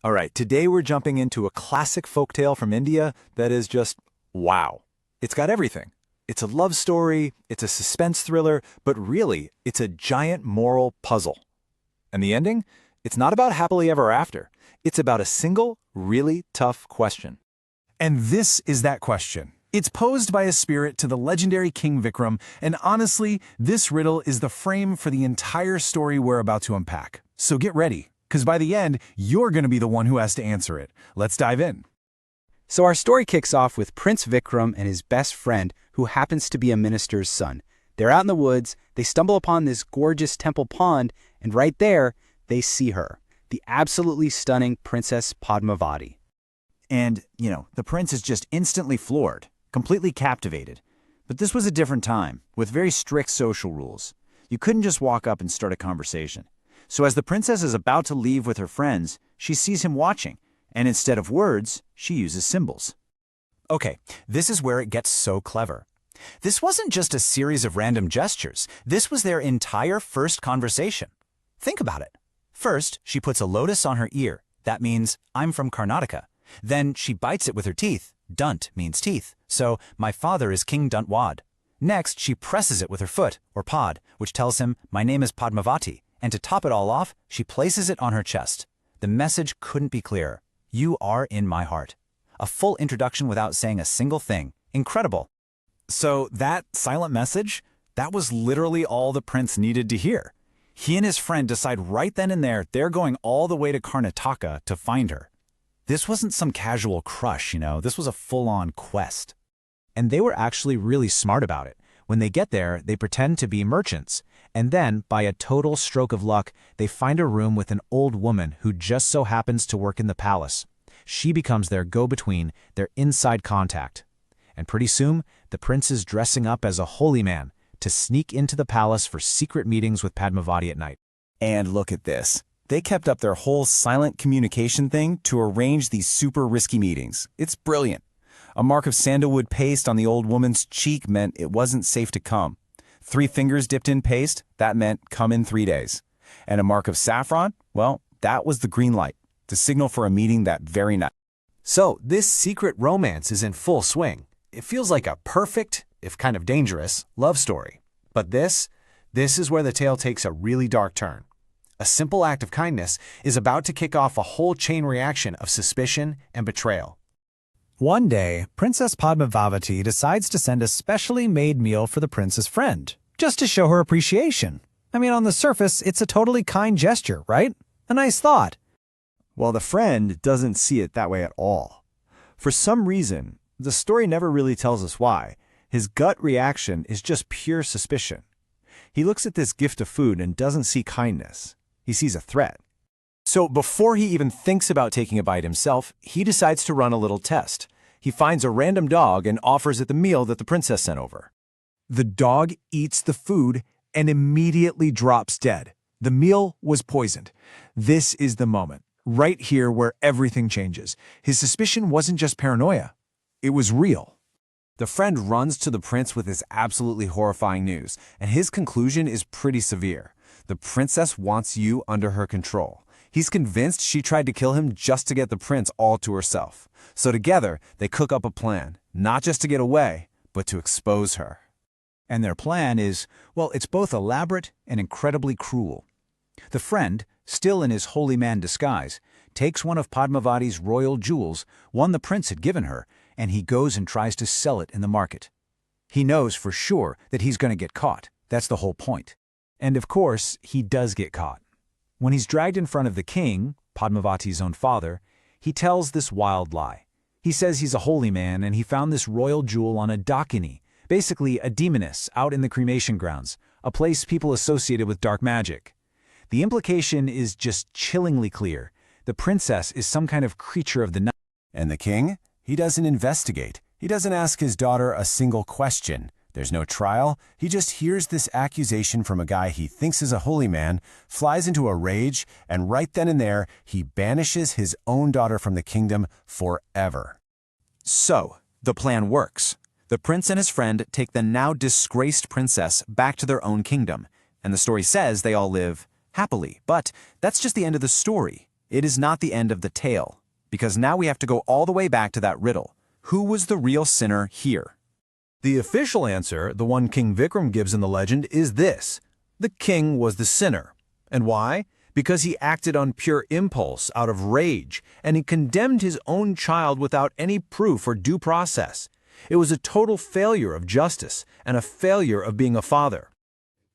All right, today we're jumping into a classic folktale from India that is just wow. It's got everything. It's a love story, it's a suspense thriller, but really, it's a giant moral puzzle. And the ending? It's not about happily ever after. It's about a single, really tough question. And this is that question. It's posed by a spirit to the legendary King Vikram, and honestly, this riddle is the frame for the entire story we're about to unpack. So get ready, because by the end, you're going to be the one who has to answer it. Let's dive in. So our story kicks off with Prince Vikram and his best friend, who happens to be a minister's son. They're out in the woods, they stumble upon this gorgeous temple pond, and right there, they see her, the absolutely stunning Princess Padmavati. And, the prince is just instantly floored, completely captivated. But this was a different time, with very strict social rules. You couldn't just walk up and start a conversation. So as the princess is about to leave with her friends, she sees him watching, and instead of words, she uses symbols. Okay, this is where it gets so clever. This wasn't just a series of random gestures. This was their entire first conversation. Think about it. First, she puts a lotus on her ear. That means, I'm from Karnataka. Then she bites it with her teeth. Dunt means teeth. So, my father is King Duntwad. Next, she presses it with her foot, or pod, which tells him, my name is Padmavati. And to top it all off, she places it on her chest. The message couldn't be clearer. You are in my heart. A full introduction without saying a single thing. Incredible. So that silent message, that was literally all the prince needed to hear. He and his friend decide right then and there they're going all the way to Karnataka to find her. This wasn't some casual crush, this was a full-on quest. And they were actually really smart about it. When they get there, they pretend to be merchants. And then, by a total stroke of luck, they find a room with an old woman who just so happens to work in the palace. She becomes their go-between, their inside contact. And pretty soon, the prince is dressing up as a holy man to sneak into the palace for secret meetings with Padmavati at night. And look at this. They kept up their whole silent communication thing to arrange these super risky meetings. It's brilliant. A mark of sandalwood paste on the old woman's cheek meant it wasn't safe to come. 3 fingers dipped in paste, that meant come in 3 days. And a mark of saffron, well, that was the green light, the signal for a meeting that very night. So, this secret romance is in full swing. It feels like a perfect, if kind of dangerous, love story. But this is where the tale takes a really dark turn. A simple act of kindness is about to kick off a whole chain reaction of suspicion and betrayal. One day, Princess Padmavati decides to send a specially made meal for the prince's friend, just to show her appreciation. I mean, on the surface, it's a totally kind gesture, right? A nice thought. Well, the friend doesn't see it that way at all. For some reason, the story never really tells us why. His gut reaction is just pure suspicion. He looks at this gift of food and doesn't see kindness. He sees a threat. So before he even thinks about taking a bite himself, he decides to run a little test. He finds a random dog and offers it the meal that the princess sent over. The dog eats the food and immediately drops dead. The meal was poisoned. This is the moment, right here where everything changes. His suspicion wasn't just paranoia. It was real. The friend runs to the prince with this absolutely horrifying news, and his conclusion is pretty severe. The princess wants you under her control. He's convinced she tried to kill him just to get the prince all to herself. So together, they cook up a plan, not just to get away, but to expose her. And their plan is, well, it's both elaborate and incredibly cruel. The friend, still in his holy man disguise, takes one of Padmavati's royal jewels, one the prince had given her, and he goes and tries to sell it in the market. He knows for sure that he's going to get caught. That's the whole point. And of course, he does get caught. When he's dragged in front of the king, Padmavati's own father, he tells this wild lie. He says he's a holy man and he found this royal jewel on a dakini, basically a demoness out in the cremation grounds, a place people associated with dark magic. The implication is just chillingly clear. The princess is some kind of creature of the night. And the king? He doesn't investigate. He doesn't ask his daughter a single question. There's no trial. He just hears this accusation from a guy he thinks is a holy man, flies into a rage, and right then and there, he banishes his own daughter from the kingdom forever. So, the plan works. The prince and his friend take the now disgraced princess back to their own kingdom, and the story says they all live happily. But that's just the end of the story. it is not the end of the tale, because now we have to go all the way back to that riddle. Who was the real sinner here? The official answer, the one King Vikram gives in the legend, is this: the king was the sinner. And why? Because he acted on pure impulse, out of rage, and he condemned his own child without any proof or due process. It was a total failure of justice and a failure of being a father.